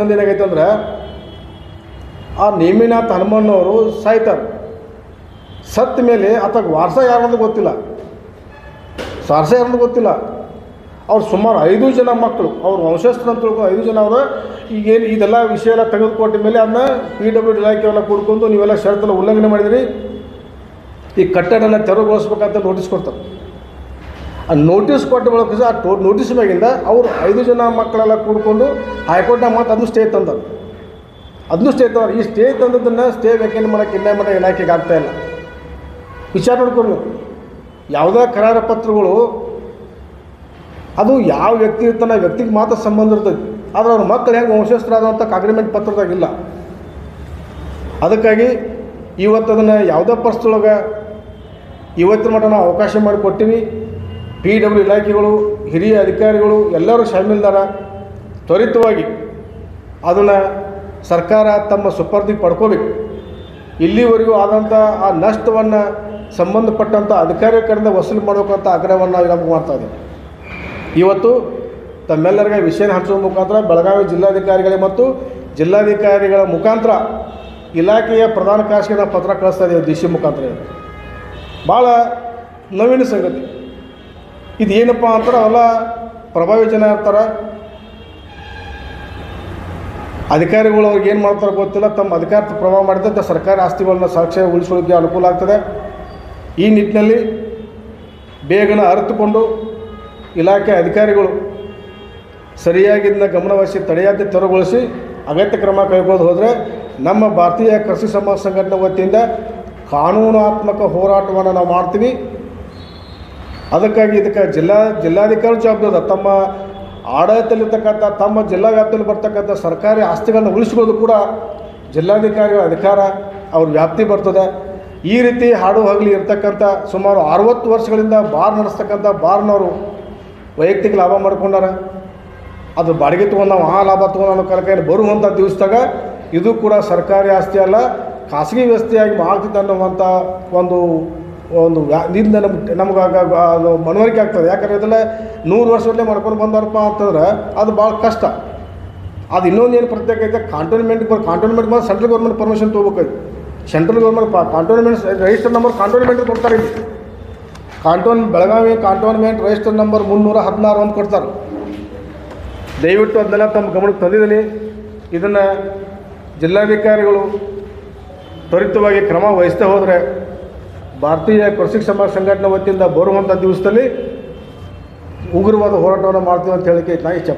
ಏನಾಗೈತೆ ಅಂದ್ರೆ ಆ ನೇಮಿನಾಥ್ ಹನುಮಣ್ಣವರು ಸಾಯ್ತಾರೆ. ಸತ್ತ ಮೇಲೆ ಆತಗೆ ವಾರಸ ಯಾರಂದು ಗೊತ್ತಿಲ್ಲ, ಸಾರಸ ಯಾರಂದು ಗೊತ್ತಿಲ್ಲ. ಅವ್ರು ಸುಮಾರು 5 ಜನ ಮಕ್ಕಳು, ಅವ್ರ ವಂಶಸ್ಥರು ಅಂತ ತಿಳ್ಕೊಂಡು 5 ಜನ ಅವರು. ಈಗೇನು ಇದೆಲ್ಲ ವಿಷಯ ಎಲ್ಲ ತೆಗೆದುಕೊಟ್ಟ ಮೇಲೆ ಅದನ್ನ PW ಇಲಾಖೆಯೆಲ್ಲ ಕೂಡ್ಕೊಂಡು ನೀವೆಲ್ಲ ಷರತ್ತೆಲ್ಲ ಉಲ್ಲಂಘನೆ ಮಾಡಿದಿರಿ, ಈ ಕಟ್ಟಡನ ತೆರವುಗೊಳಿಸ್ಬೇಕಂತ ನೋಟಿಸ್ ಕೊಡ್ತಾರೆ. ಆ ನೋಟಿಸ್ ಕೊಟ್ಟ ಬಳಕ ಆ ನೋಟಿಸ್ ಮ್ಯಾಗಿಂದ ಅವರು 5 ಜನ ಮಕ್ಕಳೆಲ್ಲ ಕೂಡ್ಕೊಂಡು ಹೈಕೋರ್ಟ್ನಾಗ ಮತ್ತು ಅದನ್ನು ಸ್ಟೇ ತಂದರು. ಈ ಸ್ಟೇ ತಂದದನ್ನು ಸ್ಟೇ ವ್ಯಾಖ್ಯಾನ ಮಾಡೋಕ್ಕೆ ಇನ್ನೂ ಮಟ್ಟ ಇಲಾಖೆಗೆ ಆಗ್ತಾಯಿಲ್ಲ. ವಿಚಾರ ನೋಡ್ಕೊಂಡು ನೀವು ಯಾವುದೇ ಕರಾರ ಪತ್ರಗಳು ಅದು ಯಾವ ವ್ಯಕ್ತಿ ಇರ್ತಾನೆ ವ್ಯಕ್ತಿಗೆ ಮಾತ್ರ ಸಂಬಂಧ ಇರ್ತದೆ. ಆದರೆ ಅವ್ರ ಮಕ್ಕಳು ಹೆಂಗೆ ವಂಶಸ್ಥರಾದಂಥ ಅಗ್ರಿಮೆಂಟ್ ಪತ್ರದಾಗಿಲ್ಲ. ಅದಕ್ಕಾಗಿ ಇವತ್ತು ಅದನ್ನು ಯಾವುದೇ ಪರಿಸ್ಥಿತಿಯೊಳಗೆ ಇವತ್ತಿನ ಮಟ್ಟ ನಾವು ಅವಕಾಶ ಮಾಡಿಕೊಡ್ತೀವಿ. PW ಇಲಾಖೆಗಳು, ಹಿರಿಯ ಅಧಿಕಾರಿಗಳು ಎಲ್ಲರೂ ಶಾಮೀಲ್ದಾರ. ತ್ವರಿತವಾಗಿ ಅದನ್ನು ಸರ್ಕಾರ ತಮ್ಮ ಸುಪರ್ದಿಗೆ ಪಡ್ಕೋಬೇಕು. ಇಲ್ಲಿವರೆಗೂ ಆದಂಥ ಆ ನಷ್ಟವನ್ನು ಸಂಬಂಧಪಟ್ಟಂಥ ಅಧಿಕಾರಿಗಳ ಕಡೆಯಿಂದ ವಸೂಲಿ ಮಾಡಬೇಕಂತ ಆಗ್ರಹವನ್ನು ನಮಗೆ ಮಾಡ್ತಾಯಿದ್ದೀವಿ. ಇವತ್ತು ತಮ್ಮೆಲ್ಲರಿಗೆ ವಿಷಯ ಹಂಚುವ ಮುಖಾಂತರ ಬೆಳಗಾವಿ ಜಿಲ್ಲಾಧಿಕಾರಿಗಳಿಗೆ ಮತ್ತು ಜಿಲ್ಲಾಧಿಕಾರಿಗಳ ಮುಖಾಂತರ ಇಲಾಖೆಯ ಪ್ರಧಾನ ಕಾರ್ಯದರ್ಶಿಗೆ ನಾವು ಪತ್ರ ಕಳಿಸ್ತಾ ಇದ್ದೀವಿ. DC ಮುಖಾಂತರ ಭಾಳ ನವೀನ ಸಂಗತಿ ಇದು. ಏನಪ್ಪ ಅಂತಾರೆ ಅವೆಲ್ಲ ಪ್ರಭಾವಿ ಜನ ಇರ್ತಾರೆ, ಅಧಿಕಾರಿಗಳು ಅವ್ರಿಗೆ ಏನು ಮಾಡ್ತಾರೆ ಗೊತ್ತಿಲ್ಲ. ತಮ್ಮ ಅಧಿಕಾರ ಪ್ರಭಾವ ಮಾಡಿದಂಥ ಸರ್ಕಾರಿ ಆಸ್ತಿಗಳನ್ನ ಸಾಕ್ಷ್ಯ ಉಳಿಸೋದಕ್ಕೆ ಅನುಕೂಲ ಆಗ್ತದೆ. ಈ ನಿಟ್ಟಿನಲ್ಲಿ ಬೇಗನೆ ಅರಿತುಕೊಂಡು ಇಲಾಖೆ ಅಧಿಕಾರಿಗಳು ಸರಿಯಾಗಿ ಇದನ್ನ ಗಮನವಹಿಸಿ ತಡೆಯಾಜ್ಞೆ ತೆರವುಗೊಳಿಸಿ ಅಗತ್ಯ ಕ್ರಮ ಕೈಗೊಳ್ಳೋದು ಹೋದರೆ ನಮ್ಮ ಭಾರತೀಯ ಕೃಷಿ ಸಮಾಜ ಸಂಘಟನೆ ವತಿಯಿಂದ ಕಾನೂನಾತ್ಮಕ ಹೋರಾಟವನ್ನು ನಾವು ಮಾಡ್ತೀವಿ. ಅದಕ್ಕಾಗಿ ಇದಕ್ಕೆ ಜಿಲ್ಲಾಧಿಕಾರಿ ಜವಾಬ್ದಾರಿ. ತಮ್ಮ ಆಡಳಿತದಲ್ಲಿರ್ತಕ್ಕಂಥ ತಮ್ಮ ಜಿಲ್ಲಾ ವ್ಯಾಪ್ತಿಯಲ್ಲಿ ಬರ್ತಕ್ಕಂಥ ಸರ್ಕಾರಿ ಆಸ್ತಿಗಳನ್ನು ಉಳಿಸ್ಕೊಳ್ಳೋದು ಕೂಡ ಜಿಲ್ಲಾಧಿಕಾರಿಗಳ ಅಧಿಕಾರ, ಅವ್ರ ವ್ಯಾಪ್ತಿ ಬರ್ತದೆ. ಈ ರೀತಿ ಹಾಡು ಹಗಲಿ ಇರ್ತಕ್ಕಂಥ ಸುಮಾರು 60 ವರ್ಷಗಳಿಂದ ಬಾರ್ ನಡೆಸ್ತಕ್ಕಂಥ ಬಾರ್ನವರು ವೈಯಕ್ತಿಕ ಲಾಭ ಮಾಡ್ಕೊಂಡಾರ. ಅದು ಬಾಡಿಗೆ ತೊಗೊಂಡು ನಾವು ಆ ಲಾಭ ತೊಗೊಂಡು ಅನ್ನೋ ಕಾಲಕ್ಕೆ ಬರುವಂಥ ದಿವಸದಾಗ ಇದು ಕೂಡ ಸರ್ಕಾರಿ ಆಸ್ತಿ ಅಲ್ಲ, ಖಾಸಗಿ ವ್ಯವಸ್ಥೆಯಾಗಿ ಮಾಡ್ತಿದ್ದ ಅನ್ನುವಂಥ ಒಂದು ಇದರಿಂದ ನಮ್ಗೆ ಅದು ಮನವರಿಕೆ ಆಗ್ತದೆ. ಯಾಕಂದರೆ ಇದೆಲ್ಲ 100 ವರ್ಷದಲ್ಲೇ ಮಾಡ್ಕೊಂಡು ಬಂದಾರಪ್ಪ ಅಂತಂದ್ರೆ ಅದು ಭಾಳ ಕಷ್ಟ. ಅದು ಇನ್ನೊಂದು ಏನು ಪ್ರತ್ಯೇಕ ಐತೆ, ಕಾಂಟೋನ್ಮೆಂಟ್ ಬಂದು ಸೆಂಟ್ರಲ್ ಗೌರ್ಮೆಂಟ್ ಪರ್ಮಿಷನ್ ತೊಗೋಬೇಕು. ಸೆಂಟ್ರಲ್ ಗೌರ್ಮೆಂಟ್ ಕಾಂಟೋನ್ಮೆಂಟ್ ರಿಜಿಸ್ಟರ್ ನಂಬರ್ ಕಾಂಟೋನ್ಮೆಂಟ್ ಕೊಡ್ತಾರೆ. ಇಲ್ಲಿ ಬೆಳಗಾವಿ ಕಾಂಟೋನ್ಮೆಂಟ್ ರಿಜಿಸ್ಟರ್ ನಂಬರ್ 316 ಅಂತ ಕೊಡ್ತಾರೆ. ದಯವಿಟ್ಟು ಅದನ್ನೆಲ್ಲ ತಮ್ಮ ಗಮನಕ್ಕೆ ತಂದಿದ್ದೀನಿ. ಇದನ್ನು ಜಿಲ್ಲಾಧಿಕಾರಿಗಳು ತ್ವರಿತವಾಗಿ ಕ್ರಮ ವಹಿಸ್ತಾ ಹೋದರೆ ಭಾರತೀಯ ಕೃಷಿ ಸಮಾಜ ಸಂಘಟನೆ ವತಿಯಿಂದ ಬರುವಂಥ ದಿವಸದಲ್ಲಿ ಉಗ್ರವಾದ ಹೋರಾಟವನ್ನು ಮಾಡ್ತೀವಿ ಅಂತ ಹೇಳಿಕೆ ನಾನು ಇಚ್ಛೆ